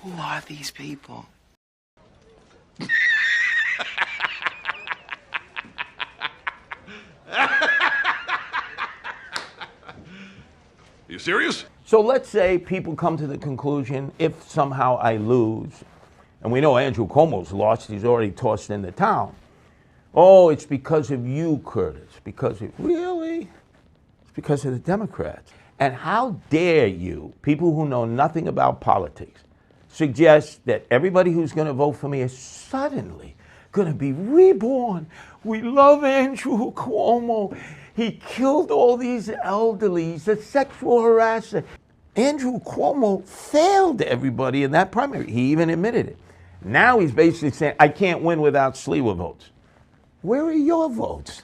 Who are these people? You serious? So let's say people come to the conclusion, if somehow I lose, and we know Andrew Cuomo's lost, he's already tossed into town. Oh, it's because of you, Curtis. Really? It's because of the Democrats. And how dare you, people who know nothing about politics, suggest that everybody who's going to vote for me is suddenly going to be reborn. We love Andrew Cuomo. He killed all these elderly. He's a sexual harasser. Andrew Cuomo failed everybody in that primary. He even admitted it. Now he's basically saying, I can't win without Sliwa votes. Where are your votes?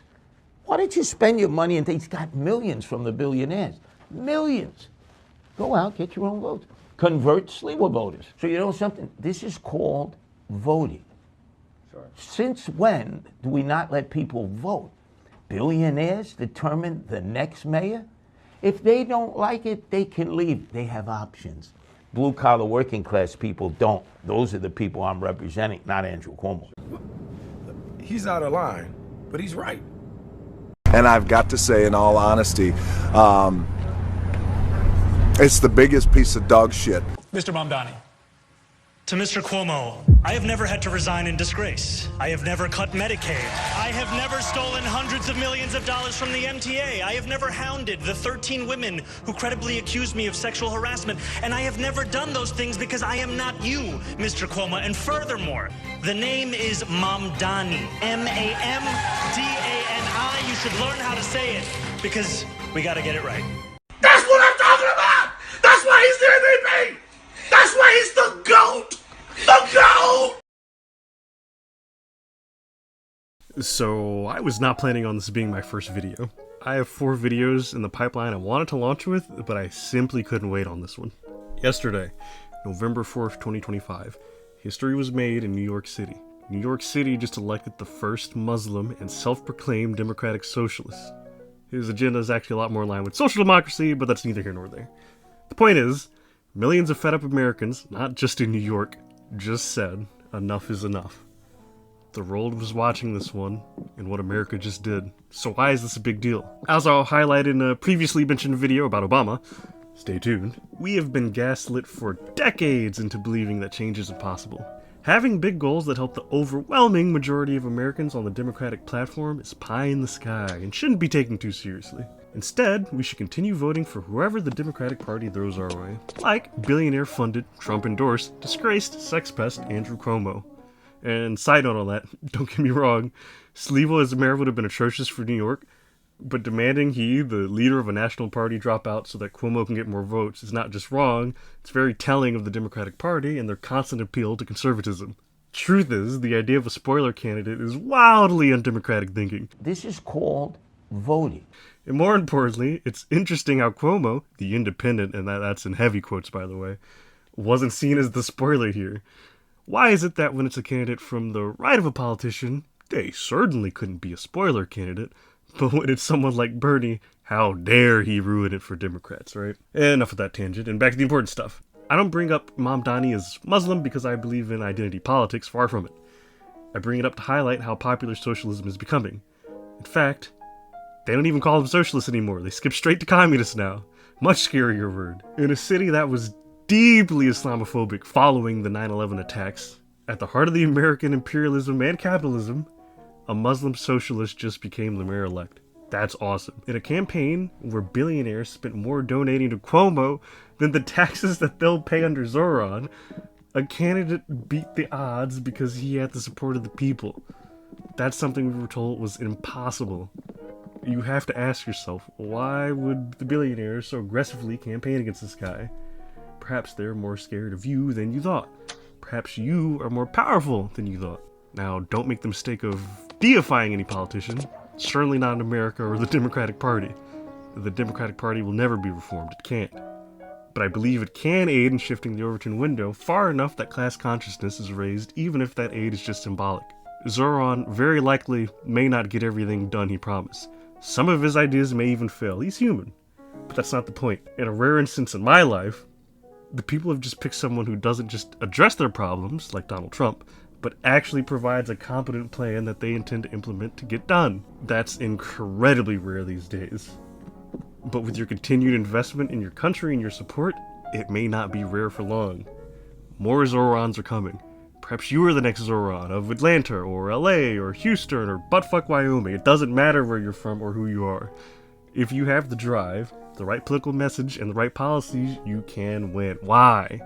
Why don't you spend your money? And he's got millions from the billionaires. Millions. Go out, get your own votes. Convert Sliwa voters. So you know something? This is called voting. Sure. Since when do we not let people vote? Billionaires determine the next mayor? If they don't like it, they can leave. They have options. Blue-collar working class people don't. Those are the people I'm representing, not Andrew Cuomo. He's out of line, but he's right. And I've got to say, in all honesty, it's the biggest piece of dog shit. Mr. Mamdani, to Mr. Cuomo, I have never had to resign in disgrace. I have never cut Medicaid. I have never stolen hundreds of millions of dollars from the MTA. I have never hounded the 13 women who credibly accused me of sexual harassment. And I have never done those things because I am not you, Mr. Cuomo. And furthermore, the name is Mamdani. M-A-M-D-A-N-I. You should learn how to say it because we got to get it right. That's what I'm talking about! That's why he's the MVP! That's why he's the GOAT! The GOAT! So, I was not planning on this being my first video. I have 4 videos in the pipeline I wanted to launch with, but I simply couldn't wait on this one. Yesterday, November 4th, 2025, history was made in New York City. New York City just elected the first Muslim and self-proclaimed democratic socialist. His agenda is actually a lot more in line with social democracy, but that's neither here nor there. The point is, millions of fed-up Americans, not just in New York, just said, enough is enough. The world was watching this one, and what America just did. So why is this a big deal? As I'll highlight in a previously mentioned video about Obama, stay tuned, we have been gaslit for decades into believing that change is impossible. Having big goals that help the overwhelming majority of Americans on the Democratic platform is pie in the sky and shouldn't be taken too seriously. Instead, we should continue voting for whoever the Democratic Party throws our way. Like billionaire-funded, Trump-endorsed, disgraced sex pest Andrew Cuomo. And side note on that, don't get me wrong, Sliwa as mayor would have been atrocious for New York, but demanding he, the leader of a national party, drop out so that Cuomo can get more votes is not just wrong, it's very telling of the Democratic Party and their constant appeal to conservatism. Truth is, the idea of a spoiler candidate is wildly undemocratic thinking. This is called voting. And more importantly, it's interesting how Cuomo, the independent, and that's in heavy quotes by the way, wasn't seen as the spoiler here. Why is it that when it's a candidate from the right of a politician, they certainly couldn't be a spoiler candidate, but when it's someone like Bernie, how dare he ruin it for Democrats, right? Enough of that tangent, and back to the important stuff. I don't bring up Mamdani as Muslim because I believe in identity politics, far from it. I bring it up to highlight how popular socialism is becoming. In fact, they don't even call them socialists anymore, they skip straight to communists now. Much scarier word. In a city that was deeply Islamophobic following the 9/11 attacks, at the heart of the American imperialism and capitalism, a Muslim socialist just became the mayor-elect. That's awesome. In a campaign where billionaires spent more donating to Cuomo than the taxes that they'll pay under Zohran, a candidate beat the odds because he had the support of the people. That's something we were told was impossible. You have to ask yourself, why would the billionaires so aggressively campaign against this guy? Perhaps they're more scared of you than you thought. Perhaps you are more powerful than you thought. Now, don't make the mistake of deifying any politician. Certainly not in America or the Democratic Party. The Democratic Party will never be reformed. It can't. But I believe it can aid in shifting the Overton window far enough that class consciousness is raised, even if that aid is just symbolic. Zohran very likely may not get everything done he promised. Some of his ideas may even fail. He's human. But that's not the point. In a rare instance in my life, The people have just picked someone who doesn't just address their problems, like Donald Trump, but actually provides a competent plan that they intend to implement to get done. That's incredibly rare these days. But with your continued investment in your country and your support, it may not be rare for long. More Zohrans are coming. Perhaps you are the next Zohran of Atlanta or LA or Houston or buttfuck Wyoming. It doesn't matter where you're from or who you are. If you have the drive, the right political message, and the right policies, you can win. Why?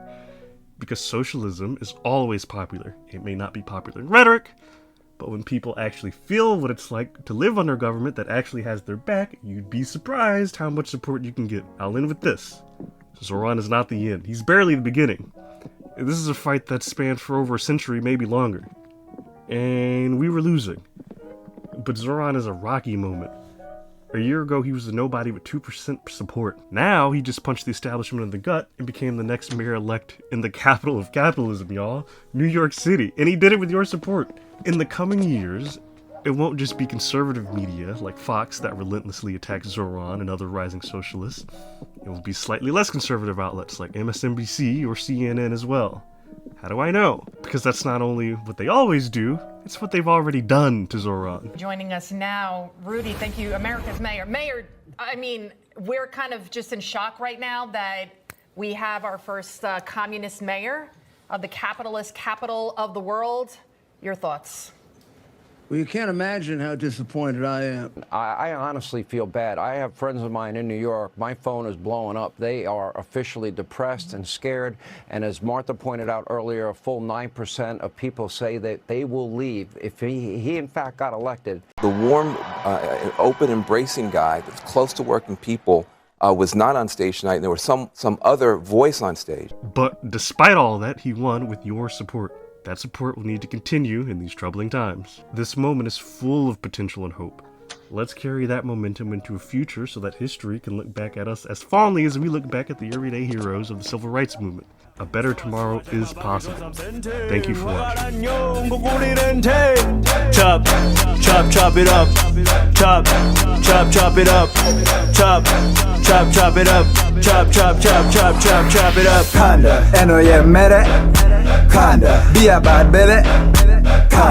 Because socialism is always popular. It may not be popular in rhetoric, but when people actually feel what it's like to live under a government that actually has their back, you'd be surprised how much support you can get. I'll end with this. Zohran is not the end. He's barely the beginning. This is a fight that spanned for over a century, maybe longer. And we were losing. But Zohran is a rocky moment. A year ago, he was a nobody with 2% support. Now, he just punched the establishment in the gut and became the next mayor-elect in the capital of capitalism, y'all. New York City. And he did it with your support. In the coming years, it won't just be conservative media like Fox that relentlessly attacks Zohran and other rising socialists. It will be slightly less conservative outlets like MSNBC or CNN as well. How do I know? Because that's not only what they always do, it's what they've already done to Zohran. Joining us now, Rudy, thank you, America's mayor. Mayor, I mean, we're kind of just in shock right now that we have our first communist mayor of the capitalist capital of the world. Your thoughts? Well, you can't imagine how disappointed I am. I honestly feel bad. I have friends of mine in New York. My phone is blowing up. They are officially depressed and scared. And as Martha pointed out earlier, a full 9% of people say that they will leave if he in fact got elected. The warm, open, embracing guy that's close to working people was not on stage tonight. And there was some other voice on stage. But despite all that, he won with your support. That support will need to continue in these troubling times. This moment is full of potential and hope. Let's carry that momentum into a future so that history can look back at us as fondly as we look back at the everyday heroes of the civil rights movement. A better tomorrow is possible. Thank you for watching. Chop, chop, chop it up. Chop, chop, chop it up. Chop, chop, chop it up. Chop, chop, chop, chop, chop, chop it up. Kinda, NYC, kinda, be a bad belly.